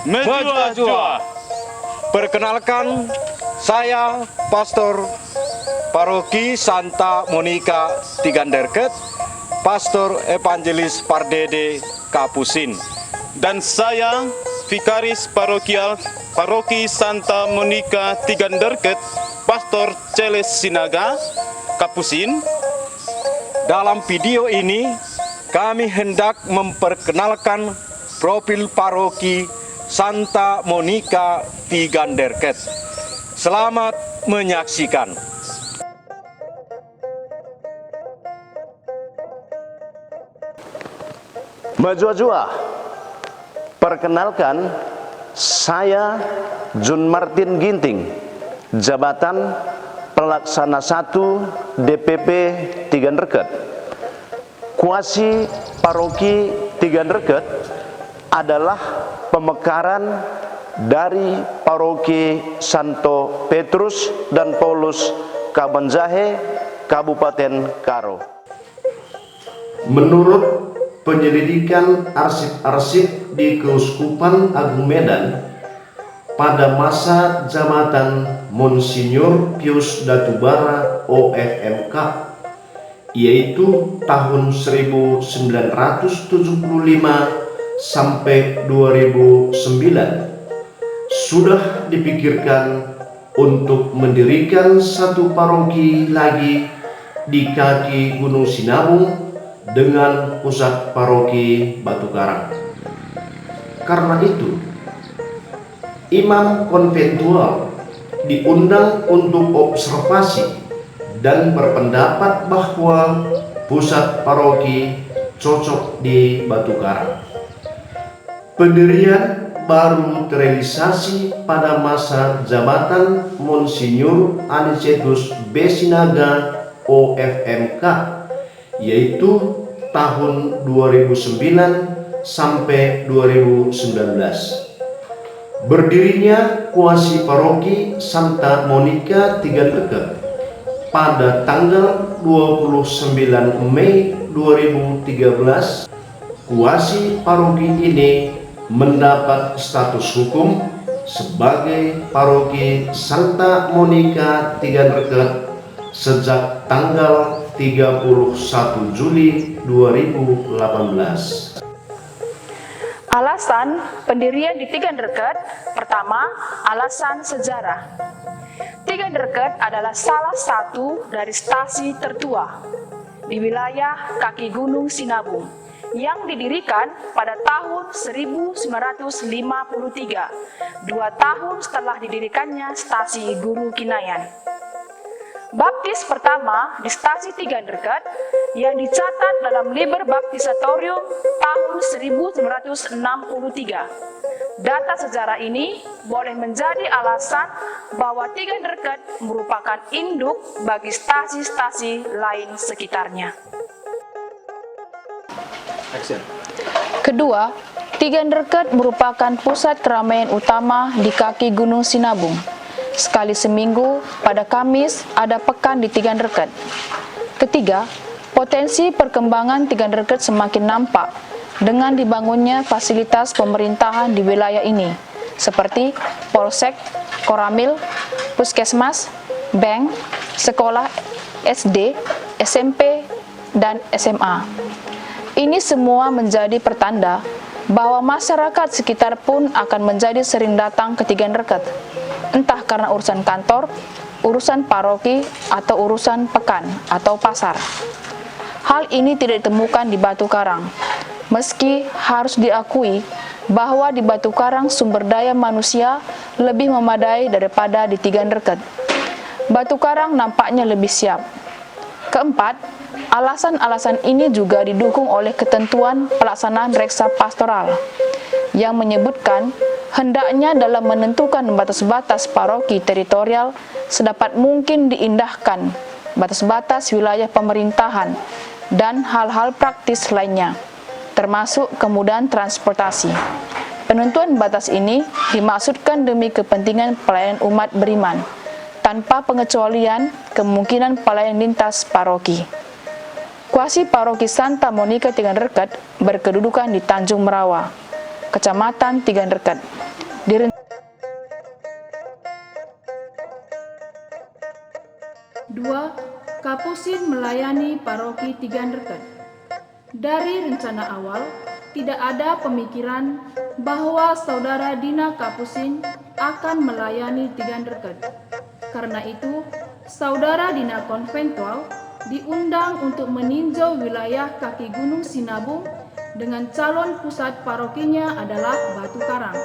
Menjua-jua. Perkenalkan, saya Pastor Paroki Santa Monica Tiganderket, Pastor Evangelis Pardede Kapusin. Dan saya Vikaris Parokial Paroki Santa Monica Tiganderket, Pastor Celes Sinaga Kapusin. Dalam video ini, kami hendak memperkenalkan profil Paroki Santa Monica Tiganderket. Selamat menyaksikan. Menjua-jua. Perkenalkan, saya Jun Martin Ginting, jabatan Pelaksana 1 DPP Tiganderket. Kuasi Paroki Tiganderket adalah pemekaran dari Paroki Santo Petrus dan Paulus Kabanjahe, Kabupaten Karo. Menurut penyelidikan arsip-arsip di Keuskupan Agung Medan, pada masa jabatan Monsinyur Pius Datubara OFMK, yaitu tahun 1975 sampai 2009, sudah dipikirkan untuk mendirikan satu paroki lagi di kaki Gunung Sinabung dengan pusat paroki Batu Karang. Karena itu, imam konventual diundang untuk observasi dan berpendapat bahwa pusat paroki cocok di Batu Karang. Pendirian baru terrealisasi pada masa jabatan Monsinyur Anicetus B. Sinaga OFMK, yaitu tahun 2009 sampai 2019. Berdirinya kuasi paroki Santa Monica Tiganderket pada tanggal 29 Mei 2013, kuasi paroki ini mendapat status hukum sebagai paroki Santa Monica Tiganderket sejak tanggal 31 Juli 2018. Alasan pendirian di Tiganderket, pertama, alasan sejarah. Tiganderket adalah salah satu dari stasi tertua di wilayah kaki Gunung Sinabung yang didirikan pada tahun 1953, 2 tahun setelah didirikannya stasi Guru Kinayan. Baptis pertama di stasi Tiganderket yang dicatat dalam Liber Baptisatorium tahun 1963. Data sejarah ini boleh menjadi alasan bahwa Tiganderket merupakan induk bagi stasi-stasi lain sekitarnya. Kedua, Tiganderket merupakan pusat keramaian utama di kaki Gunung Sinabung. Sekali seminggu, pada Kamis, ada pekan di Tiganderket. Ketiga, potensi perkembangan Tiganderket semakin nampak dengan dibangunnya fasilitas pemerintahan di wilayah ini, seperti Polsek, Koramil, Puskesmas, bank, sekolah SD, SMP, dan SMA. Ini semua menjadi pertanda bahwa masyarakat sekitar pun akan menjadi sering datang ke Tiganderket, entah karena urusan kantor, urusan paroki, atau urusan pekan atau pasar. Hal ini tidak ditemukan di Batu Karang, meski harus diakui bahwa di Batu Karang sumber daya manusia lebih memadai daripada di Tiganderket. Batu Karang nampaknya lebih siap. Keempat, alasan-alasan ini juga didukung oleh ketentuan pelaksanaan reksa pastoral yang menyebutkan hendaknya dalam menentukan batas-batas paroki teritorial sedapat mungkin diindahkan batas-batas wilayah pemerintahan dan hal-hal praktis lainnya, termasuk kemudahan transportasi. Penentuan batas ini dimaksudkan demi kepentingan pelayanan umat beriman, tanpa pengecualian kemungkinan pelayanan lintas paroki. Kuasi paroki Santa Monica Tiganderket berkedudukan di Tanjung Merawa, Kecamatan Tiganderket, 2. Kapusin melayani paroki Tiganreket. Dari rencana awal, tidak ada pemikiran bahwa Saudara Dina Kapusin akan melayani Tiganreket. Karena itu, Saudara Dina Konventual diundang untuk meninjau wilayah kaki Gunung Sinabung dengan calon pusat parokinya adalah Batu Karang.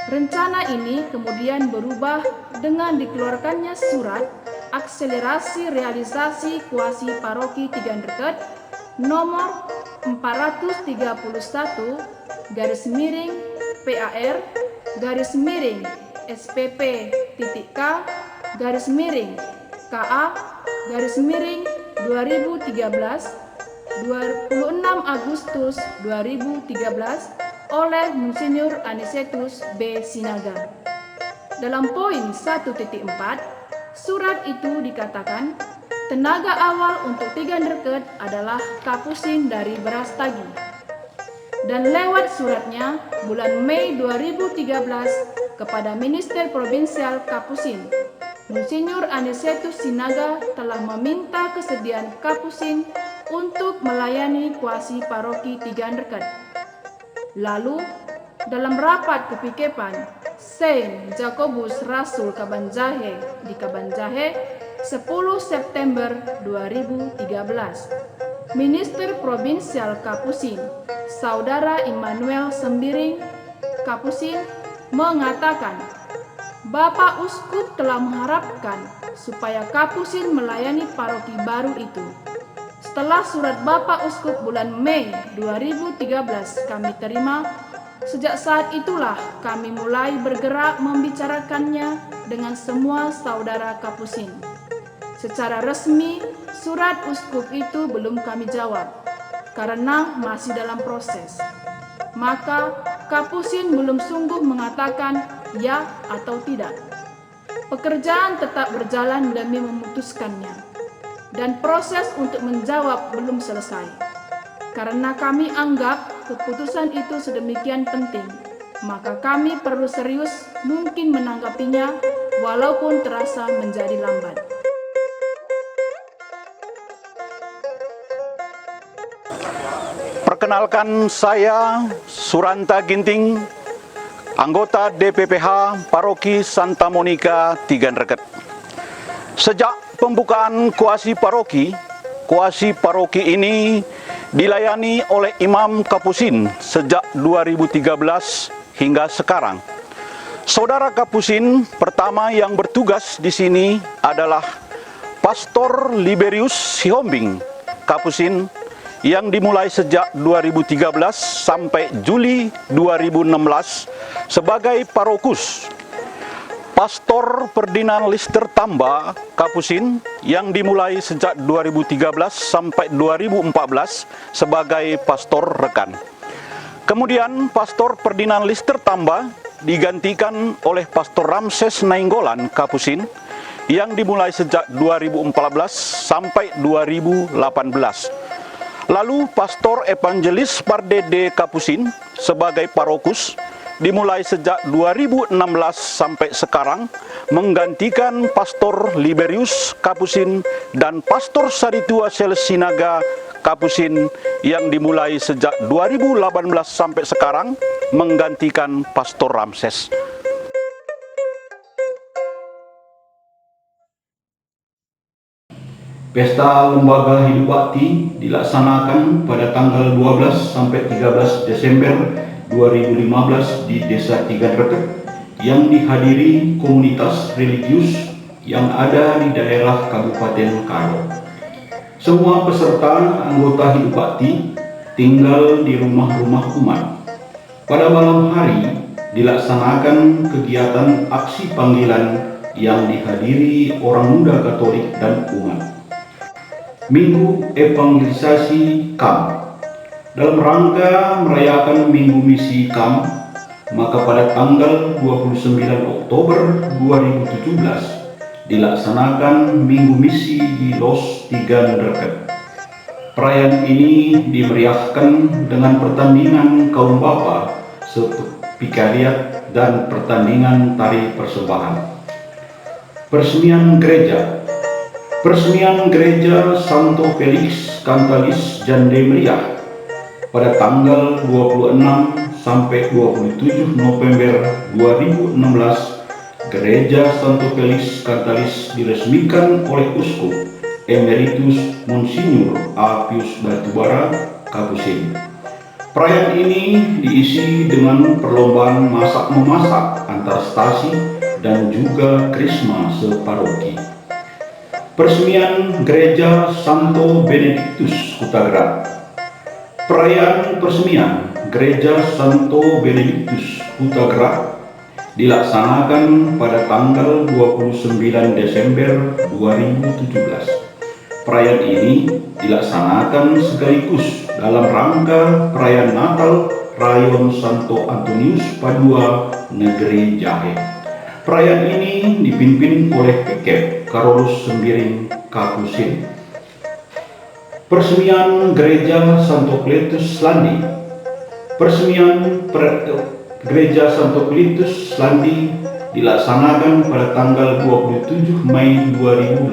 Rencana ini kemudian berubah dengan dikeluarkannya surat akselerasi realisasi kuasi paroki Tiganreket nomor 431-PAR-SPP-KA-KA-2013 26 Agustus 2013 oleh Monsinyur Anicetus B. Sinaga. Dalam poin 1.4, surat itu dikatakan, tenaga awal untuk Tiganreket adalah Kapusin dari Brastagi. Dan lewat suratnya, bulan Mei 2013 kepada Minister Provinsial Kapusin, Monsinyur Anicetus Sinaga telah meminta kesediaan Kapusin untuk melayani kuasi paroki Tiganreket. Lalu, dalam rapat kepikepan Saint Jacobus Rasul Kabanjahe di Kabanjahe 10 September 2013, Minister Provinsial Kapusin, Saudara Immanuel Sembiring Kapusin mengatakan, Bapak Uskup telah mengharapkan supaya Kapusin melayani paroki baru itu. Setelah surat Bapak Uskup bulan Mei 2013 kami terima, sejak saat itulah kami mulai bergerak membicarakannya dengan semua saudara Kapusin. Secara resmi, surat uskup itu belum kami jawab, karena masih dalam proses. Maka, Kapusin belum sungguh mengatakan ya atau tidak. Pekerjaan tetap berjalan demi memutuskannya. Dan proses untuk menjawab belum selesai. Karena kami anggap keputusan itu sedemikian penting, maka kami perlu serius mungkin menanggapinya walaupun terasa menjadi lambat. Perkenalkan, saya Suranta Ginting, anggota DPPH Paroki Santa Monica Tiganreket. Sejak pembukaan kuasi paroki ini dilayani oleh Imam Kapusin sejak 2013 hingga sekarang. Saudara Kapusin pertama yang bertugas di sini adalah Pastor Liberius Sihombing Kapusin yang dimulai sejak 2013 sampai Juli 2016 sebagai parokus. Pastor Ferdinand Lister Tamba Kapusin yang dimulai sejak 2013 sampai 2014 sebagai pastor rekan. Kemudian Pastor Ferdinand Lister Tamba digantikan oleh Pastor Ramses Nainggolan Kapusin yang dimulai sejak 2014 sampai 2018. Lalu Pastor Evangelis Pardede Kapusin sebagai parokus dimulai sejak 2016 sampai sekarang, menggantikan Pastor Liberius Kapusin dan Pastor Saritua Sinaga Kapusin yang dimulai sejak 2018 sampai sekarang, menggantikan Pastor Ramses. Pesta Lembaga Hidup Bakti dilaksanakan pada tanggal 12 sampai 13 Desember 2015 di Desa Tiganreket yang dihadiri komunitas religius yang ada di daerah Kabupaten Karo. Semua peserta anggota Hidup Bakti tinggal di rumah-rumah umat. Pada malam hari dilaksanakan kegiatan aksi panggilan yang dihadiri orang muda Katolik dan umat. Minggu Evangelisasi KAM. Dalam rangka merayakan Minggu Misi KAM, maka pada tanggal 29 Oktober 2017 dilaksanakan Minggu Misi di Los Tiganreket. Perayaan ini dimeriahkan dengan pertandingan kaum bapa pikariat, dan pertandingan tari persembahan. Peresmian gereja. Peresmian gereja Santo Felix Cantalis Jandemeria pada tanggal 26 sampai 27 November 2016, Gereja Santo Felix Cantalis diresmikan oleh Uskup Emeritus Monsinyur Apius Batubara Kapusin. Perayaan ini diisi dengan perlombaan masak-memasak antar stasi dan juga krisma separoki. Peresmian Gereja Santo Benedictus Kutagrad. Perayaan peresmian Gereja Santo Benedictus Kutagrad dilaksanakan pada tanggal 29 Desember 2017. Perayaan ini dilaksanakan sekaligus dalam rangka perayaan Natal Rayon Santo Antonius Padua Negeri Jahe. Perayaan ini dipimpin oleh Pikep Karolus Sembiring Kapusin. Peresmian Gereja Santo Kletus Landi. Peresmian Gereja Santo Kletus Landi dilaksanakan pada tanggal 27 Mei 2018.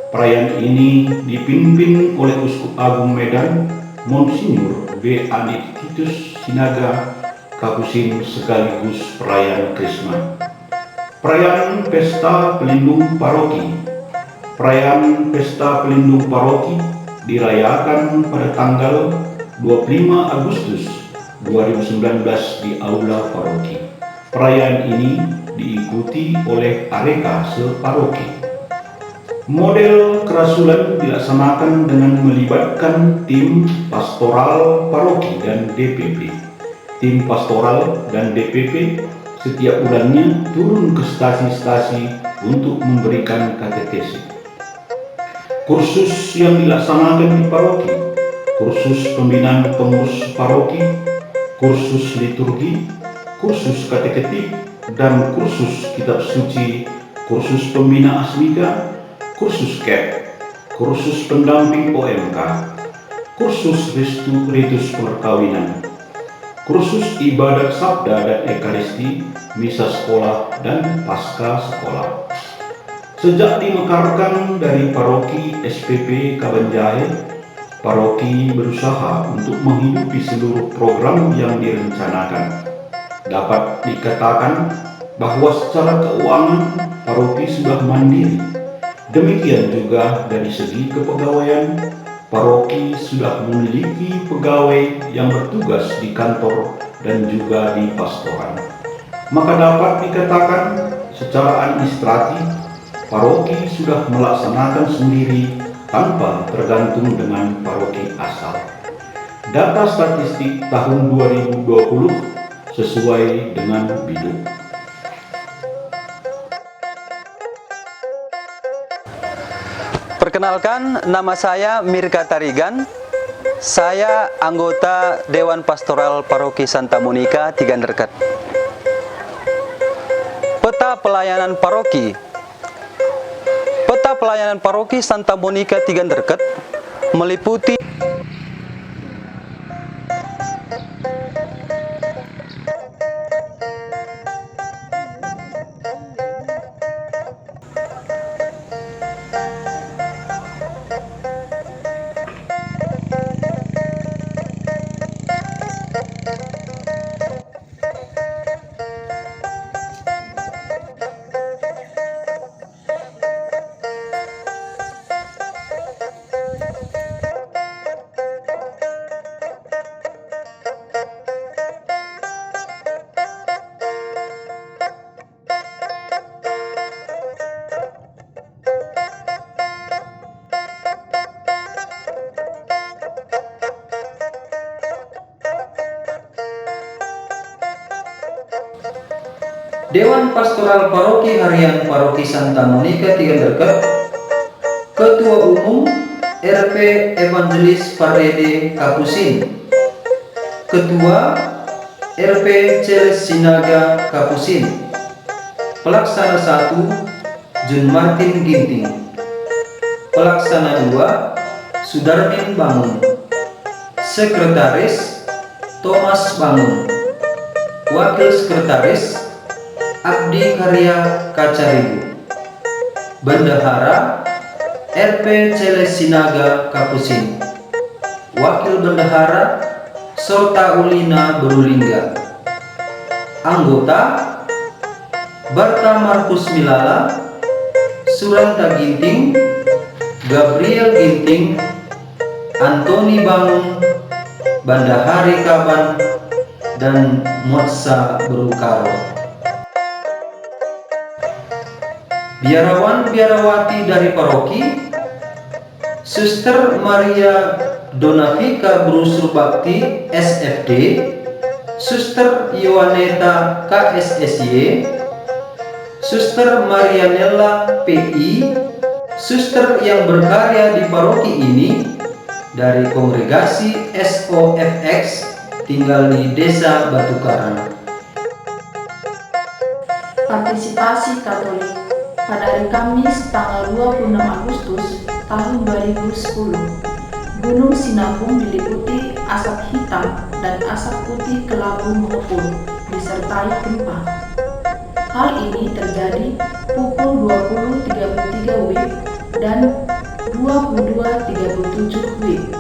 Perayaan ini dipimpin oleh Uskup Agung Medan, Monsinyur B. Anit Titus Sinaga Kapusin sekaligus perayaan Krisma. Perayaan Pesta Pelindung Paroki. Perayaan Pesta Pelindung Paroki dirayakan pada tanggal 25 Agustus 2019 di Aula Paroki. Perayaan ini diikuti oleh areka separoki. Model kerasulan dilaksanakan dengan melibatkan tim pastoral paroki dan DPP. Tim pastoral dan DPP setiap bulannya turun ke stasi-stasi untuk memberikan katekesi. Kursus yang dilaksanakan di paroki: kursus pembinaan pengurus paroki, kursus liturgi, kursus kateketik, dan kursus kitab suci, kursus pembina asmika, kursus KEP, kursus pendamping OMK, kursus ritus perkawinan, kursus ibadat sabda dan ekaristi, misa sekolah, dan pasca sekolah. Sejak dimekarkan dari paroki SPP Kabanjahe, paroki berusaha untuk menghidupi seluruh program yang direncanakan. Dapat dikatakan bahwa secara keuangan paroki sudah mandiri. Demikian juga dari segi kepegawaian, paroki sudah memiliki pegawai yang bertugas di kantor dan juga di pastoran. Maka dapat dikatakan secara administratif, paroki sudah melaksanakan sendiri tanpa tergantung dengan paroki asal. Data statistik tahun 2020 sesuai dengan biduk. Perkenalkan, nama saya Mirka Tarigan. Saya anggota Dewan Pastoral Paroki Santa Monica Tiganderket. Peta pelayanan paroki. Peta pelayanan paroki Santa Monica Tiganderket meliputi Dewan Pastoral Paroki Harian Paroki Santa Monica Tiganderket. Ketua Umum RP Evangelis Parede Kapusin. Ketua RP Celes Sinaga Kapusin. Pelaksana 1 Jun Martin Ginting. Pelaksana 2 Sudarmin Bangun. Sekretaris Thomas Bangun. Wakil Sekretaris Abdi Karya Kacaribu. Bendahara RP Celes Sinaga Kapusin. Wakil Bendahara Sota Ulina Berulingga. Anggota Barta Markus Milala, Suranta Ginting, Gabriel Ginting, Antoni Bangun, Bandahari Kaban, dan Motsa Berukaro. Biarawan-biarawati dari paroki: Suster Maria Donavika Brusur Bakti SFD, Suster Yohaneta KSSY, Suster Marianella PI, suster yang berkarya di paroki ini dari kongregasi SOFX, tinggal di Desa Batu Karang. Partisipasi Katolik pada hari Kamis tanggal 26 Agustus tahun 2010. Gunung Sinabung diliputi asap hitam dan asap putih kelabu mengepul disertai gempa. Hal ini terjadi pukul 20.33 WIB dan 22.37 WIB.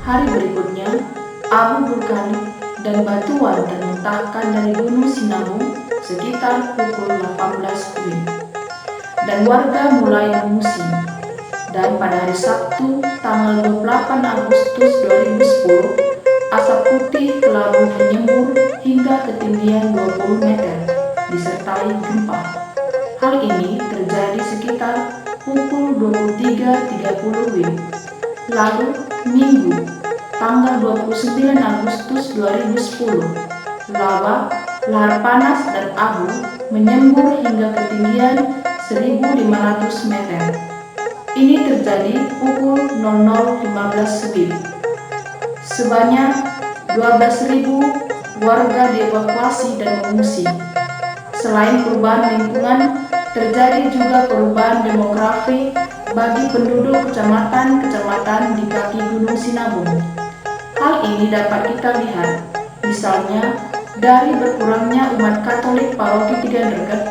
Hari berikutnya, abu vulkanik dan batuan termuntahkan dari Gunung Sinabung sekitar pukul 18 WIB. Dan warga mulai mengungsi. Dan pada hari Sabtu tanggal 28 Agustus 2010, asap putih kelabu menyembur hingga ketinggian 20 meter disertai gempa. Hal ini terjadi sekitar pukul 23.30 WIB. Lalu Minggu tanggal 29 Agustus 2010, lava, lahar panas dan abu menyembur hingga ketinggian 1.500 meter. Ini terjadi pukul 00.15 WIB. Sebanyak 12.000 warga dievakuasi dan mengungsi. Selain perubahan lingkungan, terjadi juga perubahan demografi bagi penduduk kecamatan-kecamatan di kaki Gunung Sinabung. Hal ini dapat kita lihat, misalnya dari berkurangnya umat Katolik paroki Tiganreket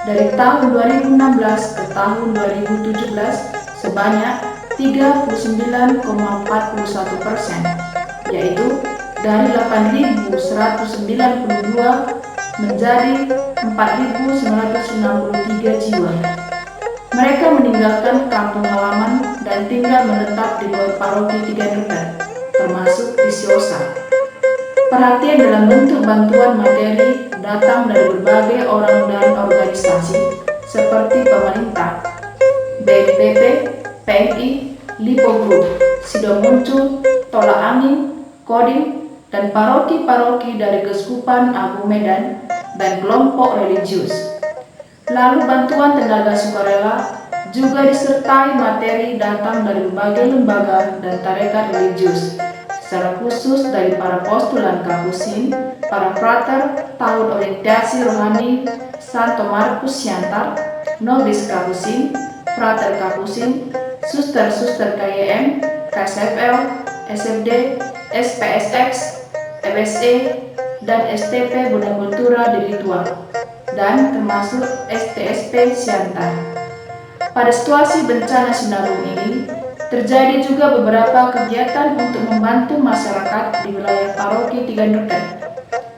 dari tahun 2016 ke tahun 2017 sebanyak 39,41%, yaitu dari 8.192 menjadi 4.963 jiwa. Mereka meninggalkan kampung halaman dan tinggal menetap di luar paroki Tiganreket, termasuk di Siosa. Perhatian dalam bentuk bantuan materi datang dari berbagai orang dan organisasi seperti pemerintah, BNPB, PMI, Lipo Group, Sido Muncul, Tolak Angin, Kodim, dan paroki-paroki dari Keuskupan Agung Medan dan kelompok religius. Lalu bantuan tenaga sukarela juga disertai materi datang dari berbagai lembaga dan tarekat religius, secara khusus dari para postulan Kapusin, para frater tahun orientasi rohani Santo Markus Siantar, Nobis Kapusin, frater Kapusin, suster-suster KYM, KSFL, SFD, SPSX, MSE, dan STP Bonaventura di Ritual, dan termasuk STSP Siantar. Pada situasi bencana Sinabung ini, terjadi juga beberapa kegiatan untuk membantu masyarakat di wilayah paroki Tiganreket,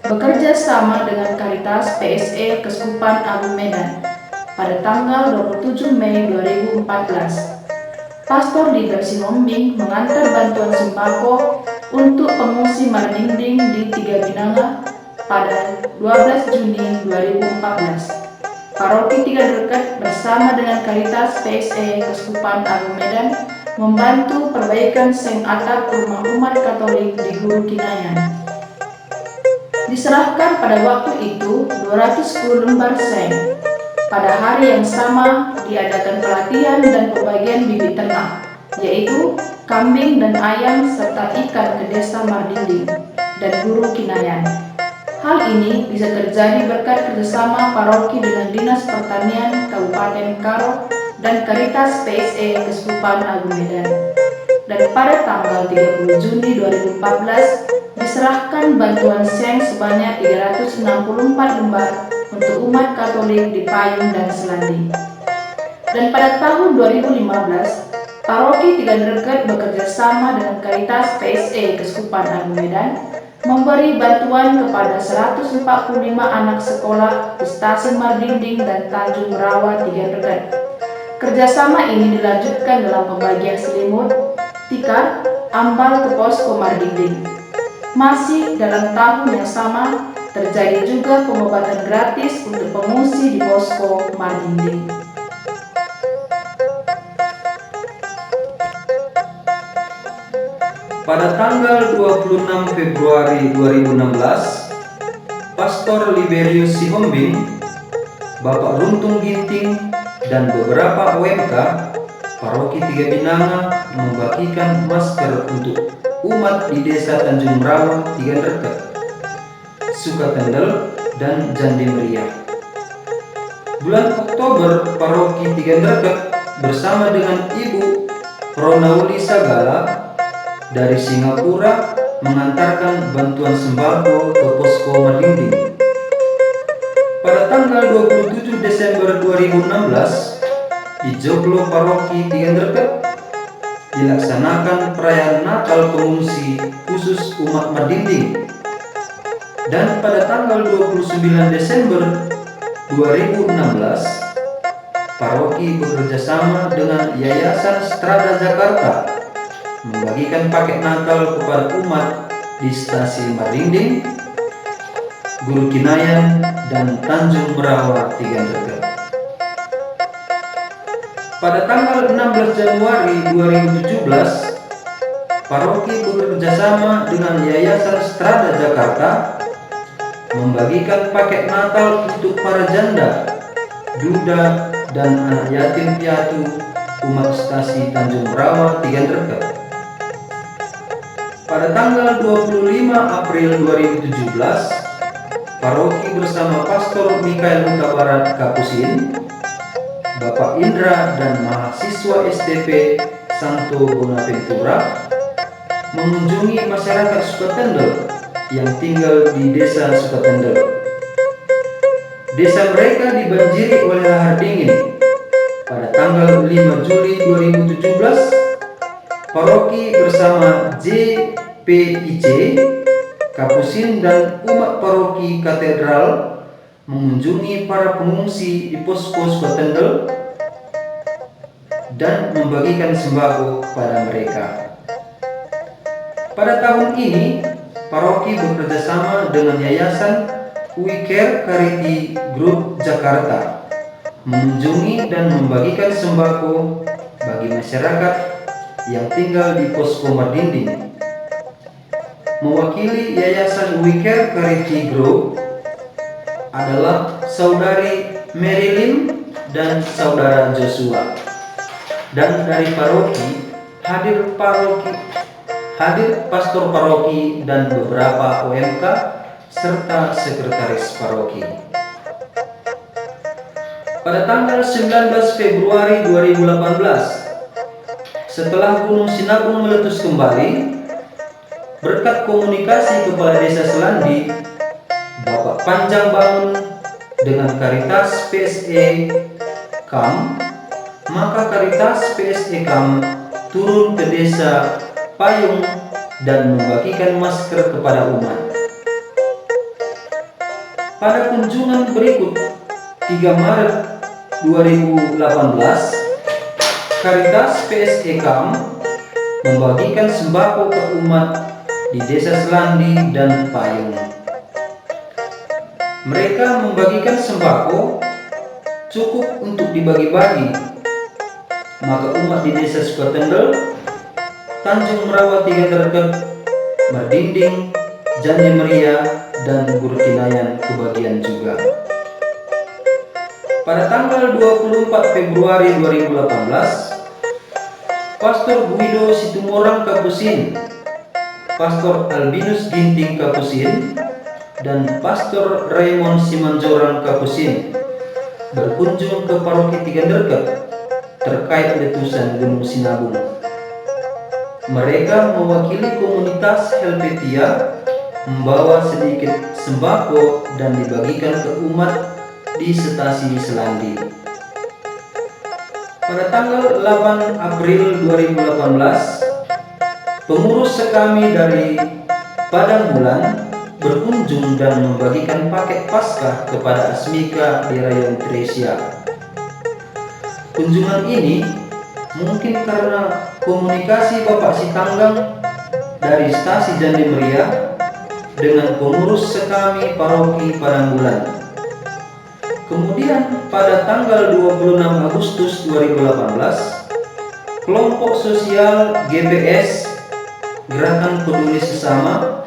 bekerja sama dengan Karitas PSE Keuskupan Agung Medan pada tanggal 27 Mei 2014. Pastor Liber Sinombing mengantar bantuan sembako untuk pengungsi Marninding di Tiga Binanga pada 12 Juni 2014. Paroki Tiganreket bersama dengan Karitas PSE Keuskupan Agung Medan membantu perbaikan seng atap rumah umat Katolik di Guru Kinayan. Diserahkan pada waktu itu 210 lembar seng. Pada hari yang sama diadakan pelatihan dan pembagian bibit ternak, yaitu kambing dan ayam serta ikan ke desa Mardinding dan Guru Kinayan. Hal ini bisa terjadi berkat kerjasama paroki dengan Dinas Pertanian Kabupaten Karo dan Karitas PSE Keuskupan Agung Medan. Dan pada tanggal 30 Juni 2014, diserahkan bantuan seng sebanyak 364 lembar untuk umat Katolik di Payung dan Selandi. Dan pada tahun 2015, Paroki Tigandreket bekerja sama dengan Karitas PSE Keskupan Agung Medan memberi bantuan kepada 145 anak sekolah di Stasiun Mardinding dan Tanjung Merawa Tigandreket. Kerjasama ini dilanjutkan dalam pembagian selimut, tikar, ambal ke posko Mardinding. Masih dalam tahun yang sama, terjadi juga pengobatan gratis untuk pengungsi di posko Mardinding. Pada tanggal 26 Februari 2016, Pastor Liberius Sihombing, Bapak Runtung Ginting, dan beberapa OMK Paroki Tiga Binanga membagikan masker untuk umat di Desa Tanjung Merawa, Tigandreket, Sukatendel, dan Jandimeria. Bulan Oktober, Paroki Tigandreket bersama dengan Ibu Ronauli Sagala dari Singapura mengantarkan bantuan sembako ke posko Mardinding. Pada tanggal 27 Desember 2016, di Joglo Paroki Tigandreket dilaksanakan perayaan Natal pengungsi khusus umat Mardinding. Dan pada tanggal 29 Desember 2016, Paroki bekerjasama dengan Yayasan Strada Jakarta membagikan paket Natal kepada umat di Stasiun Mardinding, Guru Kinayan, dan Tanjung Merawa Tigandreket. Pada tanggal 16 Januari 2017, Paroki bekerjasama dengan Yayasan Strada Jakarta membagikan paket Natal untuk para janda, duda, dan anak yatim piatu umat Stasiun Tanjung Merawa Tigandreket. Pada tanggal 25 April 2017, Paroki bersama Pastor Mikael Huta Barat Kapusin, Bapak Indra, dan mahasiswa STP Santo Bonaventura mengunjungi masyarakat Sukatendel yang tinggal di Desa Sukatendel. Desa mereka dibanjiri oleh lahar dingin. Pada tanggal 5 Juli 2017, Paroki bersama JPIC, Kapusin, dan umat Paroki Katedral mengunjungi para pengungsi di posko Sukatendel dan membagikan sembako kepada mereka. Pada tahun ini, Paroki bekerjasama dengan Yayasan We Care Charity Group Jakarta mengunjungi dan membagikan sembako bagi masyarakat yang tinggal di posko Mardinding. Mewakili Yayasan We Care Charity Group adalah Saudari Mary Lim dan Saudara Joshua. Dan dari Paroki hadir Pastor Paroki dan beberapa OMK serta Sekretaris Paroki. Pada tanggal 19 Februari 2018, setelah Gunung Sinabung meletus kembali, berkat komunikasi Kepala Desa Selandi, Bapak Panjang Bangun, dengan Karitas PSE KAM, maka Karitas PSE KAM turun ke Desa Payung dan membagikan masker kepada umat. Pada kunjungan berikut 3 Maret 2018, Karitas PSE KAM membagikan sembako ke umat di Desa Selandi dan Payung. Mereka membagikan sembako cukup untuk dibagi-bagi, maka umat di Desa Sukatendel, Tanjung Merawa Tigandreket, Mardinding, Jandimeria, dan Guru Kinayan kebagian juga. Pada tanggal 24 Februari 2018, Pastor Guido Situmorang Kapusin, Pastor Albinus Ginting Kapusin, dan Pastor Raymond Simanjorang Kapusin berkunjung ke Paroki Tigandreket terkait letusan Gunung Sinabung. Mereka mewakili komunitas Helvetia, membawa sedikit sembako dan dibagikan ke umat di stasi Selandi. Pada tanggal 8 April 2018, pengurus sekami dari Padang Bulan berkunjung dan membagikan paket Paskah kepada Asmika di Rayon Tresia. Kunjungan ini mungkin karena komunikasi Bapak Sitanggang dari stasi Jandi Meriah dengan pengurus sekami paroki Padang Bulan. Kemudian pada tanggal 26 Agustus 2018, kelompok sosial GPS Gerakan Peduli Sesama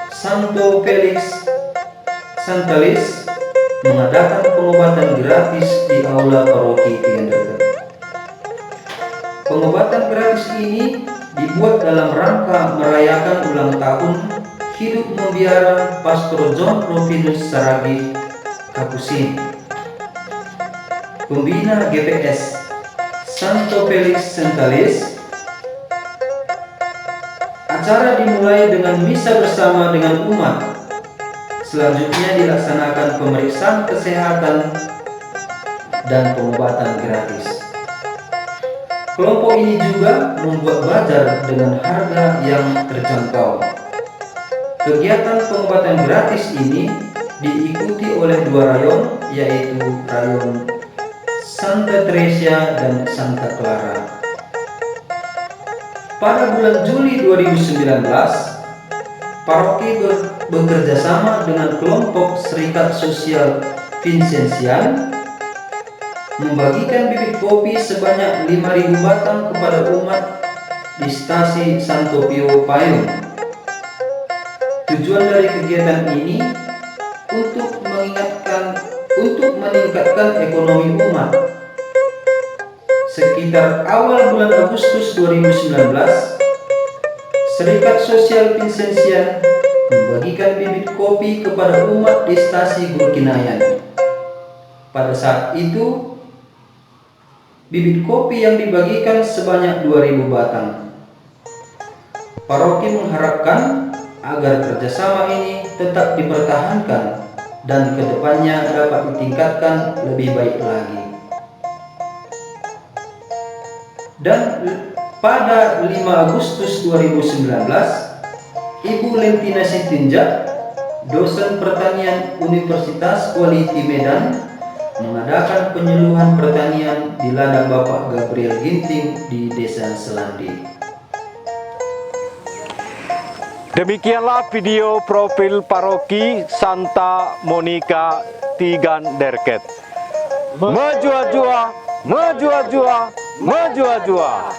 Santo Felix Santalis mengadakan pengobatan gratis di aula paroki Tiganderket. Pengobatan gratis ini dibuat dalam rangka merayakan ulang tahun hidup membiara Pastor John Rufinus Saragih Kapusin, pembina GPS Santo Felix Santalis. Acara dimulai dengan misa bersama dengan umat. Selanjutnya dilaksanakan pemeriksaan kesehatan dan pengobatan gratis. Kelompok ini juga membuat bazar dengan harga yang terjangkau. Kegiatan pengobatan gratis ini diikuti oleh dua rayon, yaitu rayon Santa Teresa dan Santa Clara. Pada bulan Juli 2019, paroki bekerja sama dengan kelompok Serikat Sosial Vincenzian membagikan bibit kopi sebanyak 5.000 batang kepada umat di stasi Santo Pio Payung. Tujuan dari kegiatan ini untuk meningkatkan ekonomi umat. Sekitar awal bulan Agustus 2019, Serikat Sosial Vincenzian membagikan bibit kopi kepada umat di stasi Gurkinayan. Pada saat itu, bibit kopi yang dibagikan sebanyak 2.000 batang. Paroki mengharapkan agar kerjasama ini tetap dipertahankan dan kedepannya dapat ditingkatkan lebih baik lagi. Dan pada 5 Agustus 2019, Ibu Lentina Sitinjak, dosen pertanian Universitas Kualiti Medan, mengadakan penyuluhan pertanian di ladang Bapak Gabriel Ginting di Desa Selandi. Demikianlah video profil paroki Santa Monica Tiganderket. Mejua-jua, mejua-jua, mejua-jua.